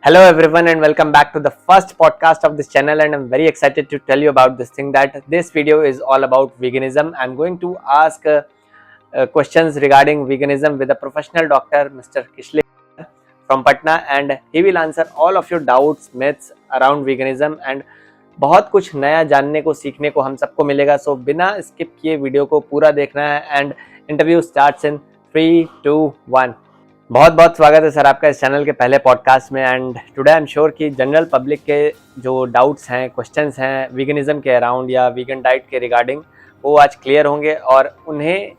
Hello everyone and welcome back to the first podcast of this channel, and I'm very excited to tell you about this thing that this video is all about veganism. I'm going to ask questions regarding veganism with a professional doctor, Mr. Kishle from Patna, and he will answer all of your doubts, myths around veganism and बहुत कुछ नया जानने को सीखने को हम सबको मिलेगा. सो बिना स्किप किए वीडियो को पूरा देखना है एंड इंटरव्यू स्टार्ट्स इन 3, 2, 1. बहुत बहुत स्वागत है सर आपका इस चैनल के पहले पॉडकास्ट में. And today I am sure कि जनरल पब्लिक के जो डाउट्स हैं, क्वेश्चंस हैं वीगनिज्म के अराउंड या वीगन डाइट के रिगार्डिंग, वो आज क्लियर होंगे और उन्हें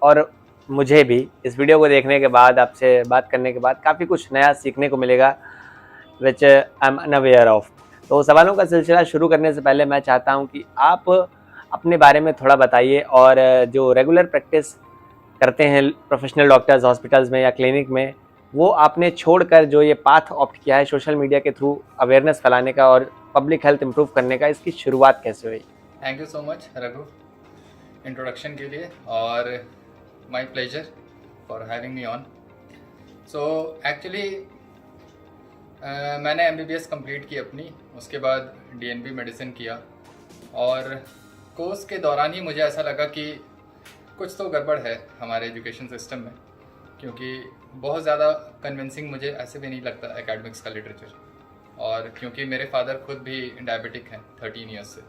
और मुझे भी इस वीडियो को देखने के बाद, आपसे बात करने के बाद काफ़ी कुछ नया सीखने को मिलेगा विच आई एम अनअवेयर ऑफ. तो सवालों का सिलसिला शुरू करने से पहले मैं चाहता हूँ कि आप अपने बारे में थोड़ा बताइए और जो रेगुलर प्रैक्टिस करते हैं प्रोफेशनल डॉक्टर्स हॉस्पिटल्स में या क्लिनिक में, वो आपने छोड़कर जो ये पाथ ऑप्ट किया है सोशल मीडिया के थ्रू अवेयरनेस फैलाने का और पब्लिक हेल्थ इंप्रूव करने का, इसकी शुरुआत कैसे हुई? Thank you so much Raghu introduction के लिए, और my pleasure for having me on. So actually मैंने MBBS कंप्लीट की अपनी, उसके बाद DNB मेडिसिन किया, और कोर्स के दौरान ही मुझे ऐसा लगा कि कुछ तो गड़बड़ है हमारे एजुकेशन सिस्टम में, क्योंकि बहुत ज़्यादा कन्विंसिंग मुझे ऐसे भी नहीं लगता एकेडमिक्स का लिटरेचर. और क्योंकि मेरे फादर खुद भी डायबिटिक हैं 13 ईयर्स से,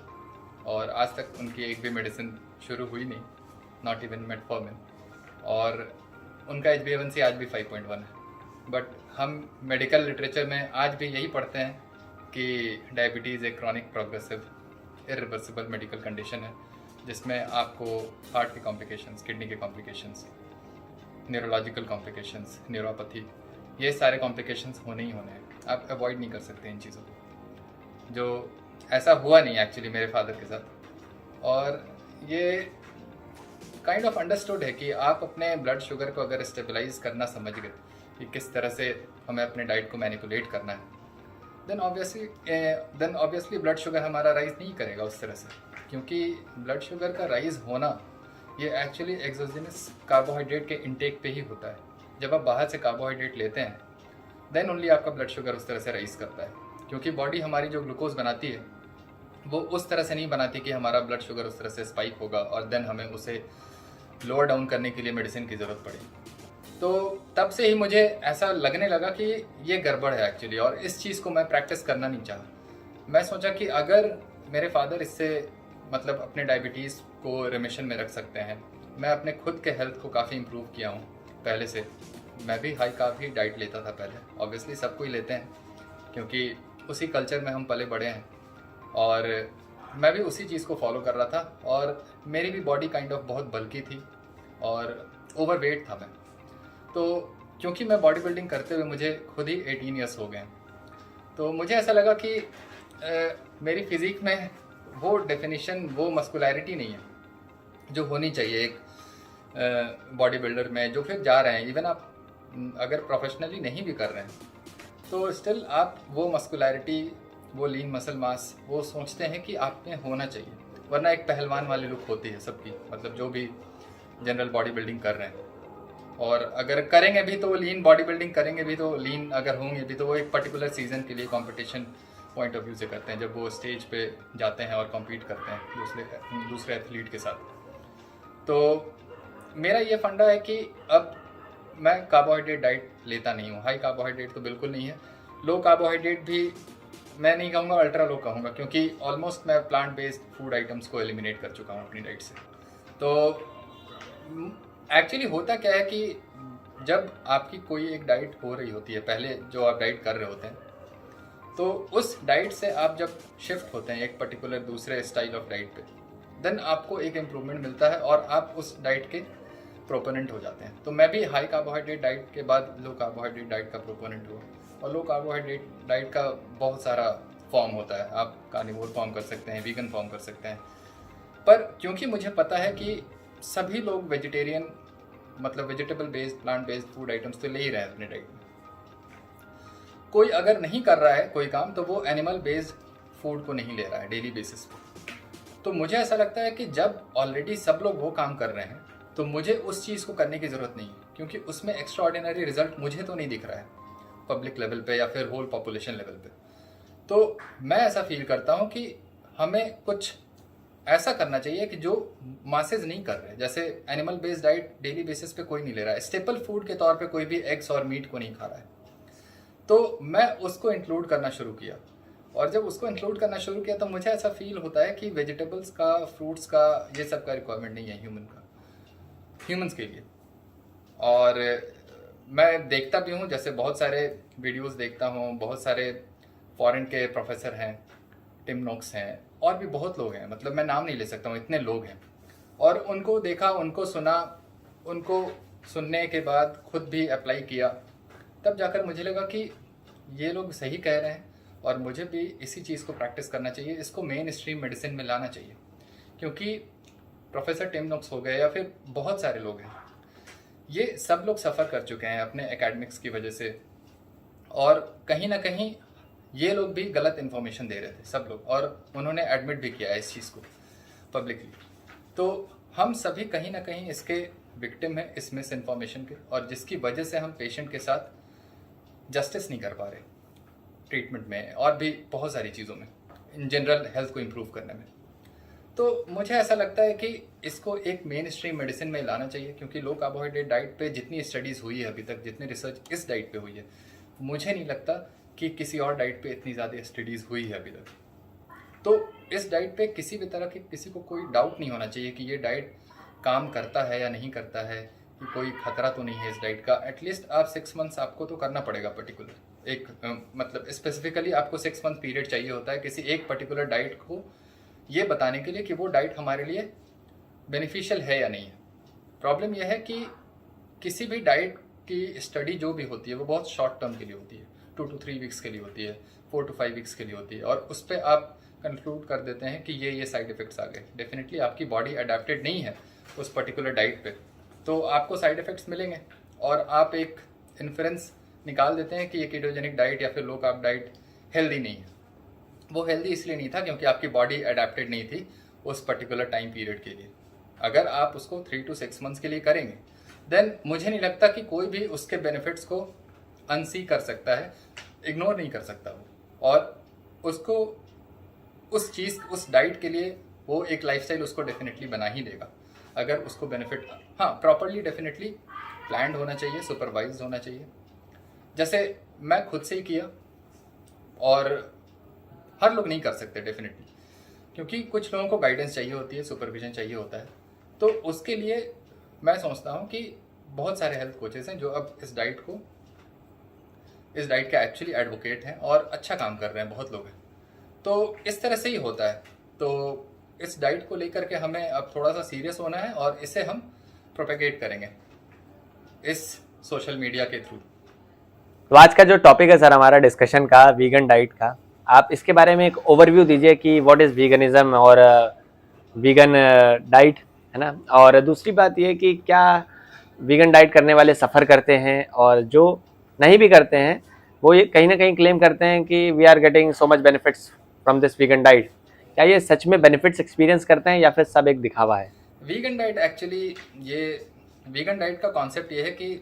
और आज तक उनकी एक भी मेडिसिन शुरू हुई नहीं, नॉट इवन मेटफॉर्मिन, और उनका HbA1c आज भी 5.1 है. बट हम मेडिकल लिटरेचर में आज भी यही पढ़ते हैं कि डायबिटीज़ एक chronic progressive irreversible medical condition है, जिसमें आपको हार्ट के कॉम्प्लिकेशंस, किडनी के कॉम्प्लिकेशंस, न्यूरोलॉजिकल कॉम्प्लिकेशंस, न्यूरोपैथी, ये सारे कॉम्प्लिकेशंस होने ही होने हैं. आप अवॉइड नहीं कर सकते इन चीज़ों को, जो ऐसा हुआ नहीं एक्चुअली मेरे फादर के साथ. और ये काइंड ऑफ अंडरस्टूड है कि आप अपने ब्लड शुगर को अगर स्टेबलाइज करना समझ गए कि किस तरह से हमें अपने डाइट को मैनिपुलेट करना है, देन ऑब्वियसली ब्लड शुगर हमारा राइज नहीं करेगा उस तरह से, क्योंकि ब्लड शुगर का राइज होना ये एक्चुअली एक्सोजेनस कार्बोहाइड्रेट के इंटेक पे ही होता है. जब आप बाहर से कार्बोहाइड्रेट लेते हैं देन ओनली आपका ब्लड शुगर उस तरह से राइज करता है, क्योंकि बॉडी हमारी जो ग्लूकोज बनाती है वो उस तरह से नहीं बनाती कि हमारा ब्लड शुगर उस तरह से स्पाइक होगा और देन हमें उसे लोअर डाउन करने के लिए मेडिसिन की ज़रूरत पड़े. तो तब से ही मुझे ऐसा लगने लगा कि ये गड़बड़ है एक्चुअली, और इस चीज़ को मैं प्रैक्टिस करना नहीं चाहा. मैं सोचा कि अगर मेरे फादर इससे मतलब अपने डायबिटीज़ को रिमिशन में रख सकते हैं, मैं अपने खुद के हेल्थ को काफ़ी इम्प्रूव किया हूँ पहले से. मैं भी हाई कार्ब ही डाइट लेता था पहले, ऑब्वियसली सबको ही लेते हैं क्योंकि उसी कल्चर में हम पले बड़े हैं, और मैं भी उसी चीज़ को फॉलो कर रहा था. और मेरी भी बॉडी काइंड ऑफ बहुत बल्की थी और ओवरवेट था मैं. तो क्योंकि मैं बॉडी बिल्डिंग करते हुए मुझे खुद ही 18 ईयर्स हो गए, तो मुझे ऐसा लगा कि मेरी फिज़िक में वो डेफिनेशन, वो मस्कुलैरिटी नहीं है जो होनी चाहिए एक बॉडी बिल्डर में, जो फिर जा रहे हैं. इवन आप अगर प्रोफेशनली नहीं भी कर रहे हैं तो स्टिल आप वो मस्कुलैरिटी, वो लीन मसल मास, वो सोचते हैं कि आप में होना चाहिए, वरना एक पहलवान वाली लुक होती है सबकी, मतलब जो भी जनरल बॉडी बिल्डिंग कर रहे हैं. और अगर करेंगे भी तो लीन बॉडी बिल्डिंग करेंगे भी तो लीन अगर होंगे भी तो वो एक पर्टिकुलर सीज़न के लिए कंपटीशन पॉइंट ऑफ व्यू से करते हैं, जब वो स्टेज पे जाते हैं और कम्पीट करते हैं दूसरे एथलीट के साथ. तो मेरा ये फंडा है कि अब मैं कार्बोहाइड्रेट डाइट लेता नहीं हूँ. हाई कार्बोहाइड्रेट तो बिल्कुल नहीं है, लो कार्बोहाइड्रेट भी मैं नहीं कहूँगा, अल्ट्रा लो कहूँगा, क्योंकि ऑलमोस्ट मैं प्लांट बेस्ड फूड आइटम्स को एलिमिनेट कर चुका हूँ अपनी डाइट से. तो एक्चुअली होता क्या है कि जब आपकी कोई एक डाइट हो रही होती है, पहले जो आप डाइट कर रहे होते हैं, तो उस डाइट से आप जब शिफ्ट होते हैं एक पर्टिकुलर दूसरे स्टाइल ऑफ डाइट पे, देन आपको एक इम्प्रूवमेंट मिलता है और आप उस डाइट के प्रोपोनेंट हो जाते हैं. तो मैं भी हाई कार्बोहाइड्रेट डाइट के बाद लो कार्बोहाइड्रेट डाइट का प्रोपोनेंट हुआ. और लो कार्बोहाइड्रेट डाइट का बहुत सारा फॉर्म होता है, आप कार्निवोर फॉर्म कर सकते हैं, वीगन फॉर्म कर सकते हैं. पर क्योंकि मुझे पता है कि सभी लोग वेजिटेरियन, मतलब vegetable based, plant based food items तो ले ही रहे हैं अपने डाइट में. कोई अगर नहीं कर रहा है कोई काम, तो वो एनिमल बेस्ड फूड को नहीं ले रहा है डेली बेसिस पे. तो मुझे ऐसा लगता है कि जब ऑलरेडी सब लोग वो काम कर रहे हैं तो मुझे उस चीज़ को करने की ज़रूरत नहीं है, क्योंकि उसमें एक्स्ट्रा ऑर्डिनरी रिजल्ट मुझे तो नहीं दिख रहा है. पब्लिक लेवल पे या फिर होल पॉपुलेशन लेवल पे। तो मैं ऐसा फील करता हूँ कि हमें कुछ ऐसा करना चाहिए कि जो मासेज नहीं कर रहे। जैसे animal based diet daily basis पे कोई नहीं ले रहा है, स्टेपल फूड के तौर पे कोई भी एग्स और मीट को नहीं खा रहा है, तो मैं उसको इंक्लूड करना शुरू किया। और जब उसको इंक्लूड करना शुरू किया तो मुझे ऐसा फील होता है कि वेजिटेबल्स का, फ्रूट्स का, ये सब का रिक्वायरमेंट नहीं है ह्यूमंस के लिए। और मैं देखता भी हूँ, जैसे बहुत सारे वीडियोस देखता हूँ, बहुत सारे फॉरेन के प्रोफेसर हैं, टिम नोक्स हैं, और भी बहुत लोग हैं, मतलब मैं नाम नहीं ले सकता हूँ, इतने लोग हैं। और उनको देखा, उनको सुना, उनको सुनने के बाद खुद भी अप्लाई किया, तब जाकर मुझे लगा कि ये लोग सही कह रहे हैं और मुझे भी इसी चीज़ को प्रैक्टिस करना चाहिए, इसको मेन स्ट्रीम मेडिसिन में लाना चाहिए। क्योंकि प्रोफेसर टिम नोक्स हो गए या फिर बहुत सारे लोग हैं, ये सब लोग सफ़र कर चुके हैं अपने एकेडमिक्स की वजह से, और कहीं ना कहीं ये लोग भी गलत इन्फॉर्मेशन दे रहे थे सब लोग, और उन्होंने एडमिट भी किया है इस चीज़ को पब्लिकली। तो हम सभी कहीं ना कहीं इसके विक्टिम हैं, इस मिस इन्फॉर्मेशन के, और जिसकी वजह से हम पेशेंट के साथ जस्टिस नहीं कर पा रहे ट्रीटमेंट में और भी बहुत सारी चीज़ों में, इन जनरल हेल्थ को इम्प्रूव करने में। तो मुझे ऐसा लगता है कि इसको एक मेन स्ट्रीम मेडिसिन में लाना चाहिए, क्योंकि लो कार्बोहाइड्रेट डाइट पे जितनी स्टडीज़ हुई है अभी तक, जितनी रिसर्च इस डाइट पे हुई है, मुझे नहीं लगता कि किसी और डाइट पे इतनी ज़्यादा स्टडीज़ हुई है अभी तक। तो इस डाइट पे किसी भी तरह की किसी को कोई डाउट नहीं होना चाहिए कि ये डाइट काम करता है या नहीं करता है, कि कोई खतरा तो नहीं है इस डाइट का। एटलीस्ट आप 6 मंथ्स आपको तो करना पड़ेगा पर्टिकुलर, एक मतलब स्पेसिफिकली आपको 6 मंथ पीरियड चाहिए होता है किसी एक पर्टिकुलर डाइट को ये बताने के लिए कि वो डाइट हमारे लिए बेनिफिशियल है या नहीं है। प्रॉब्लम यह है कि किसी भी डाइट की स्टडी जो भी होती है वो बहुत शॉर्ट टर्म के लिए होती है, 2 to 3 वीक्स के लिए होती है, 4 to 5 वीक्स के लिए होती है, और उस पर आप कंक्लूड कर देते हैं कि ये साइड इफ़ेक्ट्स आ गए। डेफिनेटली आपकी बॉडी अडेप्टेड नहीं है उस पर्टिकुलर डाइट पे, तो आपको साइड इफ़ेक्ट्स मिलेंगे, और आप एक इन्फ्रेंस निकाल देते हैं कि ये कीटोजेनिक डाइट या फिर लो कार्ब डाइट हेल्दी नहीं है। वो हेल्दी इसलिए नहीं था क्योंकि आपकी बॉडी अडेप्टेड नहीं थी उस पर्टिकुलर टाइम पीरियड के लिए। अगर आप उसको 3 to 6 मंथ्स के लिए करेंगे, देन मुझे नहीं लगता कि कोई भी उसके बेनिफिट्स को अनसी कर सकता है, इग्नोर नहीं कर सकता वो, और उसको उस चीज़, उस डाइट के लिए वो एक लाइफस्टाइल उसको डेफिनेटली बना ही देगा, अगर उसको बेनिफिट, हाँ प्रॉपरली डेफिनेटली प्लान्ड होना चाहिए, सुपरवाइज होना चाहिए। जैसे मैं खुद से ही किया, और हर लोग नहीं कर सकते डेफिनेटली, क्योंकि कुछ लोगों को गाइडेंस चाहिए होती है, सुपरविजन चाहिए होता है। तो उसके लिए मैं सोचता हूँ कि बहुत सारे हेल्थ कोचेस हैं जो अब इस डाइट का एक्चुअली एडवोकेट हैं और अच्छा काम कर रहे हैं, बहुत लोग हैं। तो इस तरह से ही होता है। तो इस डाइट को लेकर के हमें अब थोड़ा सा सीरियस होना है, और इसे हम प्रोपेगेट करेंगे इस सोशल मीडिया के थ्रू। तो आज का जो टॉपिक है सर हमारा डिस्कशन का, वीगन डाइट का, आप इसके बारे में एक ओवरव्यू दीजिए कि व्हाट इज़ वीगनिज्म और वीगन डाइट, है ना। और दूसरी बात ये कि क्या वीगन डाइट करने वाले सफ़र करते हैं, और जो नहीं भी करते हैं वो ये कहीं ना कहीं क्लेम करते हैं कि we are getting so much benefits from this vegan diet. क्या ये सच में बेनिफिट्स एक्सपीरियंस करते हैं या फिर सब एक दिखावा है? वीगन डाइट एक्चुअली, ये वीगन डाइट का कॉन्सेप्ट ये है कि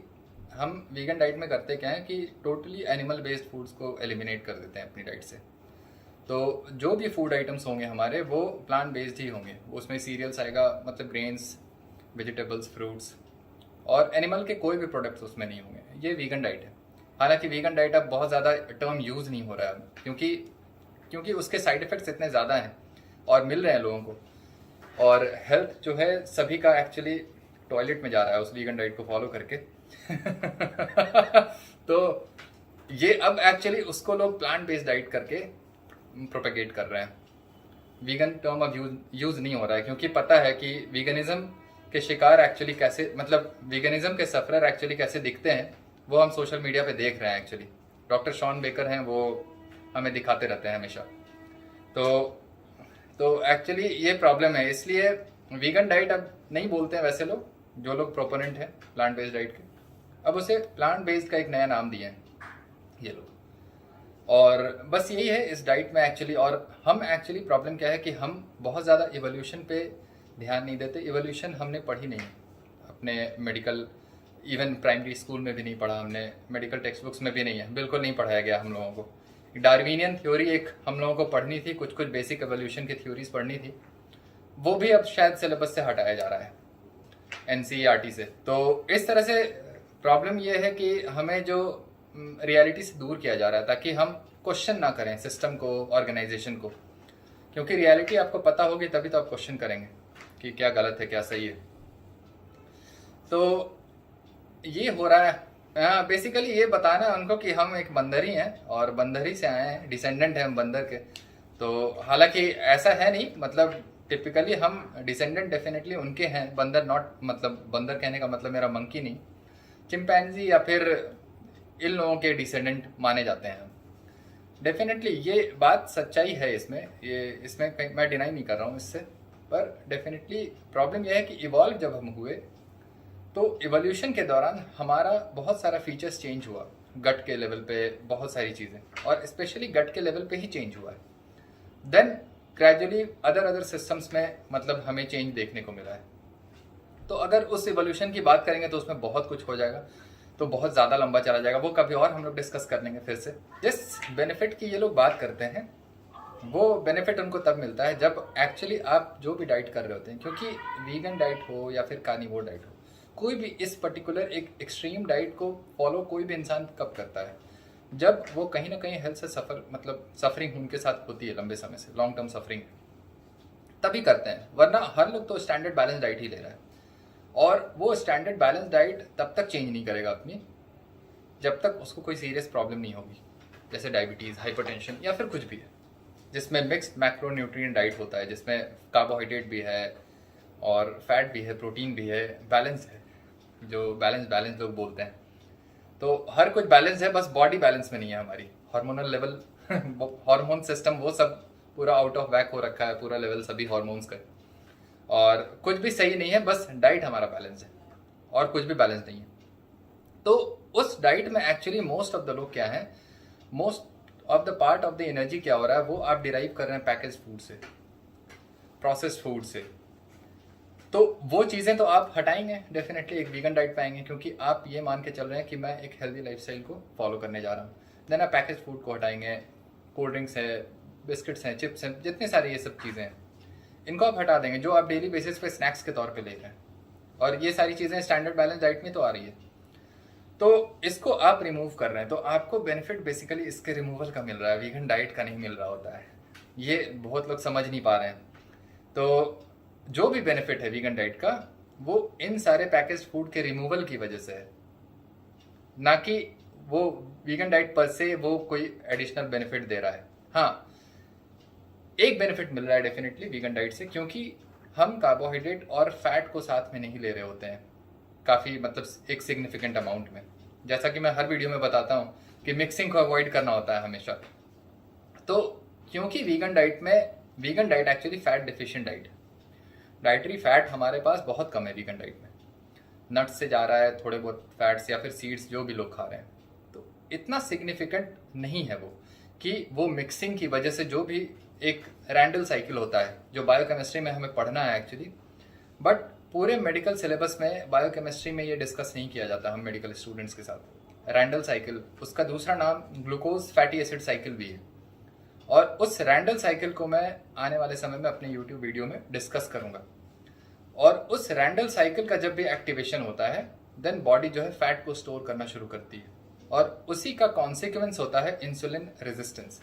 हम वीगन डाइट में करते क्या है कि टोटली एनिमल बेस्ड फूड्स को एलिमिनेट कर देते हैं अपनी डाइट से। तो जो भी फूड आइटम्स होंगे हमारे वो प्लांट बेस्ड ही होंगे, उसमें सीरियल्स आएगा, मतलब ग्रेन्स, वेजिटेबल्स, फ्रूट्स, और एनिमल के कोई भी प्रोडक्ट्स उसमें नहीं होंगे। ये वीगन डाइट है। हालांकि वीगन डाइट अब बहुत ज़्यादा टर्म यूज़ नहीं हो रहा है, क्योंकि उसके साइड इफ़ेक्ट्स इतने ज़्यादा हैं और मिल रहे हैं लोगों को, और हेल्थ जो है सभी का एक्चुअली टॉयलेट में जा रहा है उस वीगन डाइट को फॉलो करके। तो ये अब एक्चुअली उसको लोग प्लांट बेस्ड डाइट करके प्रोपेगेट कर रहे हैं। वीगन टर्म अब यूज़ नहीं हो रहा है, क्योंकि पता है कि वीगनिज्म के शिकार एक्चुअली कैसे, मतलब वीगनिज्म के सफरर एक्चुअली कैसे दिखते हैं, वो हम सोशल मीडिया पे देख रहे हैं। एक्चुअली डॉक्टर शॉन बेकर हैं, वो हमें दिखाते रहते हैं हमेशा। तो एक्चुअली ये प्रॉब्लम है, इसलिए वीगन डाइट अब नहीं बोलते हैं वैसे लोग, जो लोग प्रोपोनेंट हैं प्लांट बेस्ड डाइट के, अब उसे प्लांट बेस्ड का एक नया नाम दिए हैं ये लोग। और बस यही है इस डाइट में एक्चुअली। और हम एक्चुअली प्रॉब्लम क्या है कि हम बहुत ज़्यादा इवोल्यूशन पे ध्यान नहीं देते। इवोल्यूशन हमने पढ़ी नहीं अपने मेडिकल इवन प्राइमरी स्कूल में भी नहीं पढ़ा हमने, मेडिकल टेक्स्ट बुक्स में भी नहीं है, बिल्कुल नहीं पढ़ाया गया हम लोगों को। डार्विनियन थ्योरी एक हम लोगों को पढ़नी थी, कुछ कुछ बेसिक एवोल्यूशन की थ्योरीज पढ़नी थी, वो भी अब शायद सिलेबस से हटाया जा रहा है NCERT से। तो इस तरह से प्रॉब्लम ये है कि हमें जो रियलिटी से दूर किया जा रहा है ताकि हम क्वेश्चन ना करें सिस्टम को, ऑर्गेनाइजेशन को, क्योंकि रियलिटी आपको पता होगी तभी तो आप क्वेश्चन करेंगे कि क्या गलत है क्या सही है। तो ये हो रहा है। बेसिकली ये बताना है उनको कि हम एक बंदर ही हैं और बंदर ही से आए हैं, डिसेंडेंट हैं हम बंदर के। तो हालांकि ऐसा है नहीं, मतलब टिपिकली हम डिसेंडेंट डेफिनेटली उनके हैं, बंदर नॉट, मतलब बंदर कहने का मतलब मेरा मंकी नहीं, चिंपैंजी या फिर इन लोगों के डिसेंडेंट माने जाते हैं डेफिनेटली। ये बात सच्चाई है इसमें कहीं मैं डिनाई नहीं कर रहा हूँ इससे, पर डेफिनेटली प्रॉब्लम यह है कि इवॉल्व जब हम हुए तो इवोल्यूशन के दौरान हमारा बहुत सारा फीचर्स चेंज हुआ, गट के लेवल पे बहुत सारी चीज़ें, और स्पेशली गट के लेवल पे ही चेंज हुआ है। देन ग्रेजुअली अदर सिस्टम्स में मतलब हमें चेंज देखने को मिला है। तो अगर उस इवोल्यूशन की बात करेंगे तो उसमें बहुत कुछ हो जाएगा, तो बहुत ज़्यादा लंबा चला जाएगा, वो कभी और हम लोग डिस्कस कर लेंगे फिर से। जिस बेनिफिट की ये लोग बात करते हैं वो बेनिफिट उनको तब मिलता है जब एक्चुअली आप जो भी डाइट कर रहे होते हैं, क्योंकि वीगन डाइट हो या फिर कार्निवोर डाइट हो, कोई भी इस पर्टिकुलर एक एक्सट्रीम डाइट को फॉलो कोई भी इंसान कब करता है, जब वो कहीं ना कहीं हेल्थ से सफरिंग उनके साथ होती है लंबे समय से, लॉन्ग टर्म सफरिंग, तभी करते हैं। वरना हर लोग तो स्टैंडर्ड बैलेंस डाइट ही ले रहा है, और वो स्टैंडर्ड बैलेंस डाइट तब तक चेंज नहीं करेगा अपनी जब तक उसको कोई सीरियस प्रॉब्लम नहीं होगी, जैसे डायबिटीज़, हाइपरटेंशन या फिर कुछ भी है, जिसमें मिक्स्ड मैक्रोन्यूट्रिएंट डाइट होता है, जिसमें कार्बोहाइड्रेट भी है और फैट भी है, प्रोटीन भी है, बैलेंस है, जो बैलेंस लोग बोलते हैं। तो हर कुछ बैलेंस है, बस बॉडी बैलेंस में नहीं है हमारी। हार्मोनल लेवल हार्मोन सिस्टम वो सब पूरा आउट ऑफ वैक हो रखा है, पूरा लेवल सभी हार्मोन्स का, और कुछ भी सही नहीं है, बस डाइट हमारा बैलेंस है और कुछ भी बैलेंस नहीं है। तो उस डाइट में एक्चुअली मोस्ट ऑफ द लोग क्या है, most of the part of the energy क्या हो रहा है, वो आप डिराइव कर रहे हैं पैकेज फूड से, प्रोसेस्ड फूड से। तो वो चीज़ें तो आप हटाएंगे डेफिनेटली एक वीगन डाइट पाएंगे, क्योंकि आप ये मान के चल रहे हैं कि मैं एक हेल्दी लाइफस्टाइल को फॉलो करने जा रहा हूँ। देन आप पैकेज फूड को हटाएंगे, कोल्ड ड्रिंक्स है, बिस्किट्स हैं, चिप्स हैं, जितने सारे ये सब चीज़ें हैं, इनको आप हटा देंगे जो आप डेली बेसिस पे स्नैक्स के तौर पे ले रहे हैं, और ये सारी चीज़ें स्टैंडर्ड बैलेंस डाइट में तो आ रही है। तो इसको आप रिमूव कर रहे हैं, तो आपको बेनिफिट बेसिकली इसके रिमूवल का मिल रहा है, वीगन डाइट का नहीं मिल रहा होता है। ये बहुत लोग समझ नहीं पा रहे हैं। तो जो भी बेनिफिट है वीगन डाइट का, वो इन सारे पैकेज फूड के रिमूवल की वजह से है, ना कि वो वीगन डाइट पर से वो कोई एडिशनल बेनिफिट दे रहा है। हाँ, एक बेनिफिट मिल रहा है डेफिनेटली वीगन डाइट से, क्योंकि हम कार्बोहाइड्रेट और फैट को साथ में नहीं ले रहे होते हैं काफ़ी, मतलब एक सिग्निफिकेंट अमाउंट में, जैसा कि मैं हर वीडियो में बताता हूँ कि मिक्सिंग को अवॉइड करना होता है हमेशा। तो क्योंकि vegan diet actually fat deficient diet है, डाइटरी फैट हमारे पास बहुत कम है वीगन डाइट में, नट्स से जा रहा है थोड़े बहुत फैट्स या फिर सीड्स जो भी लोग खा रहे हैं, तो इतना सिग्निफिकेंट नहीं है वो, कि वो मिक्सिंग की वजह से जो भी एक रैंडल साइकिल होता है जो बायोकेमिस्ट्री में हमें पढ़ना है एक्चुअली, बट पूरे मेडिकल सिलेबस में बायोकेमिस्ट्री में ये डिस्कस नहीं किया जाता हम मेडिकल स्टूडेंट्स के साथ। रैंडल साइकिल, उसका दूसरा नाम ग्लूकोज फैटी एसिड साइकिल भी है, और उस रैंडल साइकिल को मैं आने वाले समय में अपने यूट्यूब वीडियो में डिस्कस करूंगा। और उस रैंडल साइकिल का जब भी एक्टिवेशन होता है, देन बॉडी जो है फैट को स्टोर करना शुरू करती है, और उसी का कॉन्सिक्वेंस होता है इंसुलिन रेजिस्टेंस।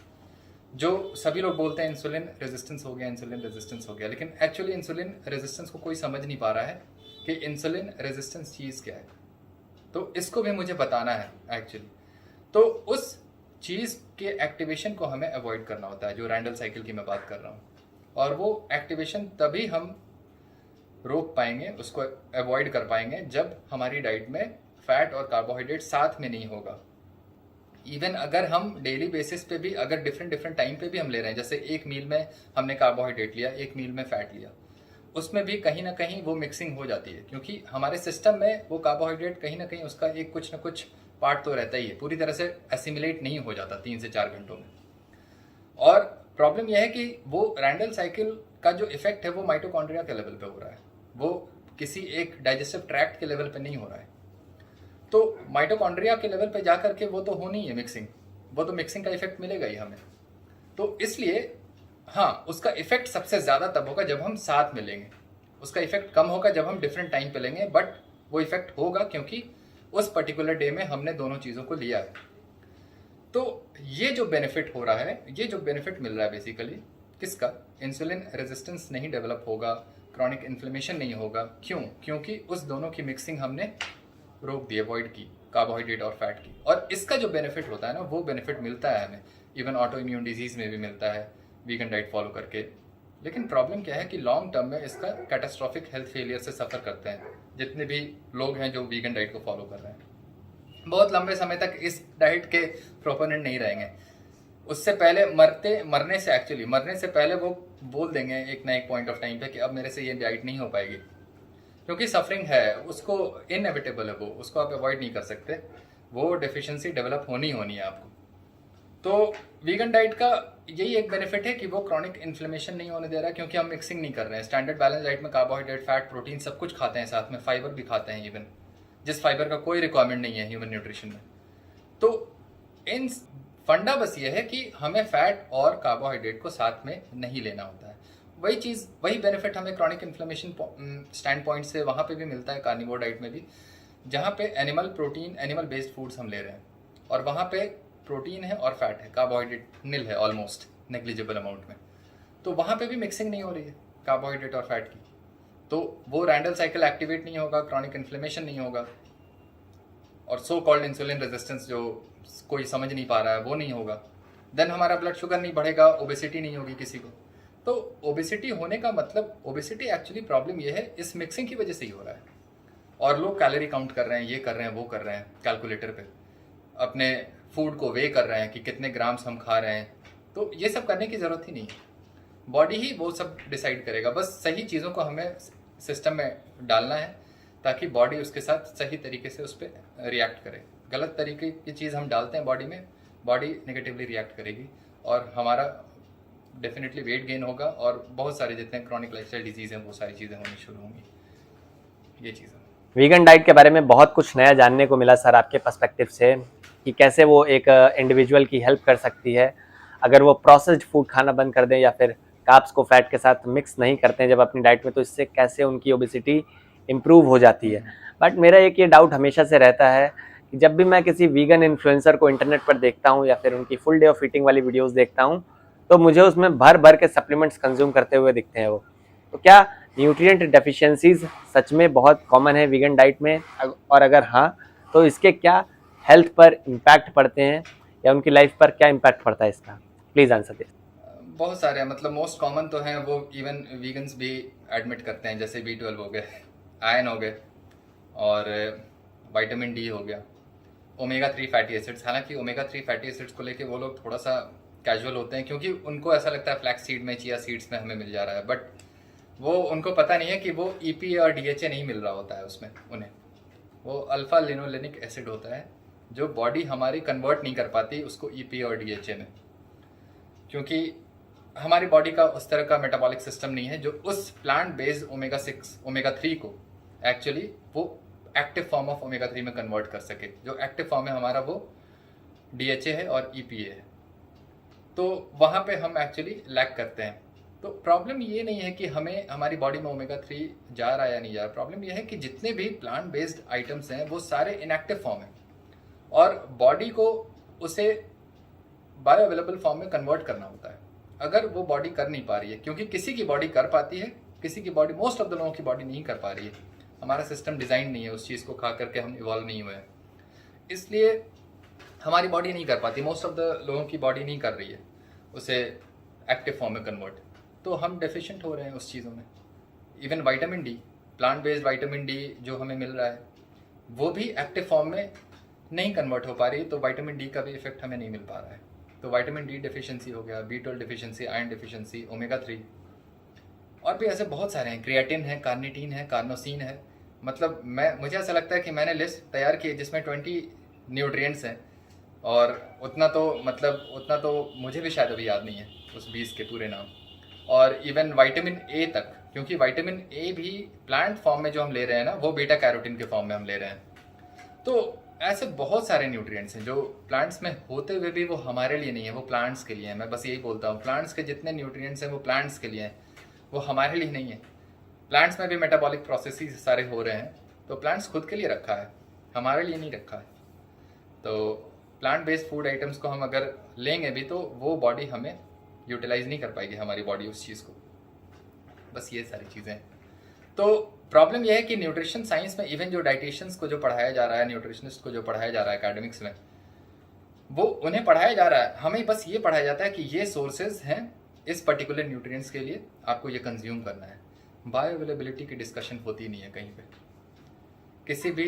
जो सभी लोग बोलते हैं इंसुलिन रेजिस्टेंस हो गया, लेकिन एक्चुअली इंसुलिन रेजिस्टेंस को कोई समझ नहीं पा रहा है कि इंसुलिन रेजिस्टेंस चीज़ क्या है। तो इसको भी मुझे बताना है एक्चुअली। तो उस चीज़ के एक्टिवेशन को हमें अवॉइड करना होता है, जो रैंडल साइकिल की मैं बात कर रहा हूँ, और वो एक्टिवेशन तभी हम रोक पाएंगे, उसको अवॉइड कर पाएंगे, जब हमारी डाइट में फैट और कार्बोहाइड्रेट साथ में नहीं होगा। इवन अगर हम डेली बेसिस पे भी, अगर डिफरेंट टाइम पे भी हम ले रहे हैं, जैसे एक मील में हमने कार्बोहाइड्रेट लिया, एक मील में फैट लिया, उसमें भी कहीं ना कहीं वो मिक्सिंग हो जाती है, क्योंकि हमारे सिस्टम में वो कार्बोहाइड्रेट कहीं ना कहीं उसका एक कुछ ना कुछ पार्ट तो रहता ही है, पूरी तरह से एसिमिलेट नहीं हो जाता 3 से 4 घंटों में। और प्रॉब्लम यह है कि वो रैंडल साइकिल का जो इफेक्ट है वो माइटोकॉन्ड्रिया के लेवल पे हो रहा है, वो किसी एक डाइजेस्टिव ट्रैक्ट के लेवल पे नहीं हो रहा है। तो माइटोकॉन्ड्रिया के लेवल पे जा करके वो तो होनी है मिक्सिंग, वो तो मिक्सिंग का इफेक्ट मिलेगा ही हमें। तो इसलिए हाँ, उसका इफेक्ट सबसे ज़्यादा तब होगा जब हम साथ में लेंगे, उसका इफेक्ट कम होगा जब हम डिफरेंट टाइम पे लेंगे, बट वो इफेक्ट होगा क्योंकि उस पर्टिकुलर डे में हमने दोनों चीज़ों को लिया है। तो ये जो बेनिफिट हो रहा है, ये जो बेनिफिट मिल रहा है बेसिकली किसका, इंसुलिन रेजिस्टेंस नहीं डेवलप होगा, क्रॉनिक इन्फ्लेमेशन नहीं होगा। क्यों? क्योंकि उस दोनों की मिक्सिंग हमने रोक दी, अवॉइड की, कार्बोहाइड्रेट और फैट की। और इसका जो बेनिफिट होता है ना, वो बेनिफिट मिलता है हमें इवन ऑटो इम्यून डिजीज़ में भी मिलता है वीगन डाइट फॉलो करके। लेकिन प्रॉब्लम क्या है कि लॉन्ग टर्म में इसका कैटास्ट्रॉफिक हेल्थ फेलियर से सफ़र करते हैं जितने भी लोग हैं जो वीगन डाइट को फॉलो कर रहे हैं। बहुत लंबे समय तक इस डाइट के प्रोपोनेंट नहीं रहेंगे, उससे पहले मरने से पहले वो बोल देंगे एक ना एक पॉइंट ऑफ टाइम पे कि अब मेरे से ये डाइट नहीं हो पाएगी, क्योंकि सफरिंग है, उसको इनएविटेबल है, वो उसको आप अवॉइड नहीं कर सकते, वो डेफिशिएंसी डेवलप होनी है आपको। तो वीगन डाइट का यही एक बेनिफिट है कि वो क्रॉनिक इन्फ्लेमेशन नहीं होने दे रहा है, क्योंकि हम मिक्सिंग नहीं कर रहे हैं। स्टैंडर्ड बैलेंस डाइट में कार्बोहाइड्रेट, फैट, प्रोटीन सब कुछ खाते हैं, साथ में फाइबर भी खाते हैं इवन, जिस फाइबर का कोई रिक्वायरमेंट नहीं है ह्यूमन न्यूट्रिशन में। तो इन फंडा बस ये है कि हमें फैट और कार्बोहाइड्रेट को साथ में नहीं लेना होता है। वही चीज़, वही बेनिफिट हमें क्रॉनिक इन्फ्लेमेशन स्टैंड पॉइंट से वहाँ पे भी मिलता है कार्निवोर डाइट में भी, जहाँ पे animal protein, animal based foods हम ले रहे हैं, और वहाँ पे प्रोटीन है और फैट है, कार्बोहाइड्रेट निल है, ऑलमोस्ट नेग्लिजिबल अमाउंट में। तो वहाँ पे भी मिक्सिंग नहीं हो रही है कार्बोहाइड्रेट और फैट की, तो वो रैंडल साइकिल एक्टिवेट नहीं होगा, क्रॉनिक इन्फ्लेमेशन नहीं होगा, और सो कॉल्ड इंसुलिन रेजिस्टेंस जो कोई समझ नहीं पा रहा है वो नहीं होगा। देन हमारा ब्लड शुगर नहीं बढ़ेगा, ओबेसिटी नहीं होगी किसी को। तो ओबेसिटी होने का मतलब, ओबेसिटी एक्चुअली प्रॉब्लम ये है इस मिक्सिंग की वजह से ही हो रहा है। और लोग कैलोरी काउंट कर रहे हैं, ये कर रहे हैं, वो कर रहे हैं, कैलकुलेटर पे अपने फूड को वे कर रहे हैं कि कितने ग्राम्स हम खा रहे हैं। तो ये सब करने की ज़रूरत ही नहीं है, बॉडी ही वो सब डिसाइड करेगा। बस सही चीज़ों को हमें सिस्टम में डालना है ताकि बॉडी उसके साथ सही तरीके से उस पर रिएक्ट करे। गलत तरीके की चीज़ हम डालते हैं बॉडी में, बॉडी नेगेटिवली रिएक्ट करेगी और हमारा डेफिनेटली वेट गेन होगा, और बहुत सारे जितने क्रॉनिक लाइफस्टाइल डिजीज़ हैं वो सारी चीज़ें होनी शुरू होंगी। ये चीज़ें वीगन डाइट के बारे में बहुत कुछ नया जानने को मिला सर आपके पर्सपेक्टिव से, कि कैसे वो एक इंडिविजुअल की हेल्प कर सकती है अगर वो प्रोसेस्ड फूड खाना बंद कर दें या फिर कार्ब्स को फैट के साथ मिक्स नहीं करते हैं जब अपनी डाइट में, तो इससे कैसे उनकी ओबेसिटी इम्प्रूव हो जाती है। बट मेरा एक ये डाउट हमेशा से रहता है कि जब भी मैं किसी वीगन इन्फ्लुएंसर को इंटरनेट पर देखता हूँ या फिर उनकी फुल डे ऑफ ईटिंग वाली वीडियोस देखता हूँ, तो मुझे उसमें भर भर के सप्लीमेंट्स कंज्यूम करते हुए दिखते हैं वो। तो क्या न्यूट्रिएंट डेफिशिएंसीज सच में बहुत कॉमन है वीगन डाइट में, और अगर हाँ तो इसके क्या हेल्थ पर इम्पैक्ट पड़ते हैं या उनकी लाइफ पर क्या इम्पैक्ट पड़ता है इसका? Please answer this. बहुत सारे हैं, मतलब मोस्ट कॉमन तो हैं, वो इवन वीगन्स भी एडमिट करते हैं, जैसे B12 हो गए, आयरन हो गए, और विटामिन डी हो गया, ओमेगा 3 फैटी एसिड्स। हालांकि ओमेगा 3 फैटी एसिड्स को लेके वो लोग थोड़ा सा कैजुअल होते हैं, क्योंकि उनको ऐसा लगता है फ्लैक्स सीड में, चिया सीड्स में हमें मिल जा रहा है, बट वो उनको पता नहीं है कि वो EPA और DHA नहीं मिल रहा होता है उसमें उन्हें। वो अल्फा लिनोलेनिक एसिड होता है जो बॉडी हमारी कन्वर्ट नहीं कर पाती उसको EPA और DHA में, क्योंकि हमारी बॉडी का उस तरह का मेटाबॉलिक सिस्टम नहीं है जो उस प्लांट बेस्ड ओमेगा 6 ओमेगा 3 को एक्चुअली वो एक्टिव फॉर्म ऑफ ओमेगा 3 में कन्वर्ट कर सके। जो एक्टिव फॉर्म है हमारा वो DHA है और EPA है, तो वहाँ पे हम एक्चुअली लैक करते हैं। तो प्रॉब्लम ये नहीं है कि हमें हमारी बॉडी में ओमेगा 3 जा रहा है या नहीं जा रहा, प्रॉब्लम ये है कि जितने भी प्लांट बेस्ड आइटम्स हैं वो सारे इनएक्टिव फॉर्म है, और बॉडी को उसे बायो अवेलेबल फॉर्म में कन्वर्ट करना होता है। अगर वो बॉडी कर नहीं पा रही है, क्योंकि किसी की बॉडी कर पाती है, किसी की बॉडी, मोस्ट ऑफ द लोगों की बॉडी नहीं कर पा रही है। हमारा सिस्टम डिज़ाइन नहीं है, उस चीज़ को खा करके हम इवॉल्व नहीं हुए हैं, इसलिए हमारी बॉडी नहीं कर पाती, मोस्ट ऑफ द लोगों की बॉडी नहीं कर रही है उसे एक्टिव फॉर्म में कन्वर्ट, तो हम डेफिशिएंट हो रहे हैं उस चीज़ों में। Even vitamin D, plant based vitamin D जो हमें मिल रहा है वो भी एक्टिव फॉर्म में नहीं कन्वर्ट हो पा रही, तो विटामिन डी का भी इफेक्ट हमें नहीं मिल पा रहा है। तो विटामिन डी डेफिशिएंसी हो गया, B12 deficiency, iron deficiency, omega 3, और भी ऐसे बहुत सारे हैं, क्रिएटिन है, कार्निटीन है, कार्नोसिन है। मतलब मुझे ऐसा लगता है कि मैंने लिस्ट तैयार की है जिसमें 20 न्यूट्रिएंट्स हैं, और उतना तो मुझे भी शायद अभी याद नहीं है उस 20 के पूरे नाम। और इवन विटामिन ए तक, क्योंकि विटामिन ए भी प्लांट फॉर्म में जो हम ले रहे हैं ना, वो बीटा कैरोटीन के फॉर्म में हम ले रहे हैं। तो ऐसे बहुत सारे न्यूट्रिएंट्स हैं जो प्लांट्स में होते हुए भी वो हमारे लिए नहीं है, वो प्लांट्स के लिए हैं। मैं बस यही बोलता हूँ, प्लांट्स के जितने न्यूट्रिएंट्स हैं वो प्लांट्स के लिए हैं, वो हमारे लिए नहीं है। प्लांट्स में भी मेटाबॉलिक प्रोसेसेस सारे हो रहे हैं, तो प्लांट्स खुद के लिए रखा है, हमारे लिए नहीं रखा है। तो प्लांट बेस्ड फूड आइटम्स को हम अगर लेंगे भी तो वो बॉडी हमें यूटिलाइज नहीं कर पाएगी, हमारी बॉडी उस चीज़ को। बस ये सारी चीज़ें हैं। तो प्रॉब्लम यह है कि न्यूट्रिशन साइंस में इवन जो डाइटिशियंस को जो पढ़ाया जा रहा है, न्यूट्रिशनिस्ट को जो पढ़ाया जा रहा है एकेडमिक्स में, वो उन्हें पढ़ाया जा रहा है, हमें बस ये पढ़ाया जाता है कि ये सोर्सेज हैं इस पर्टिकुलर न्यूट्रिएंट्स के लिए, आपको ये कंज्यूम करना है। बायो अवेलेबिलिटी की डिस्कशन होती नहीं है कहीं पे। किसी भी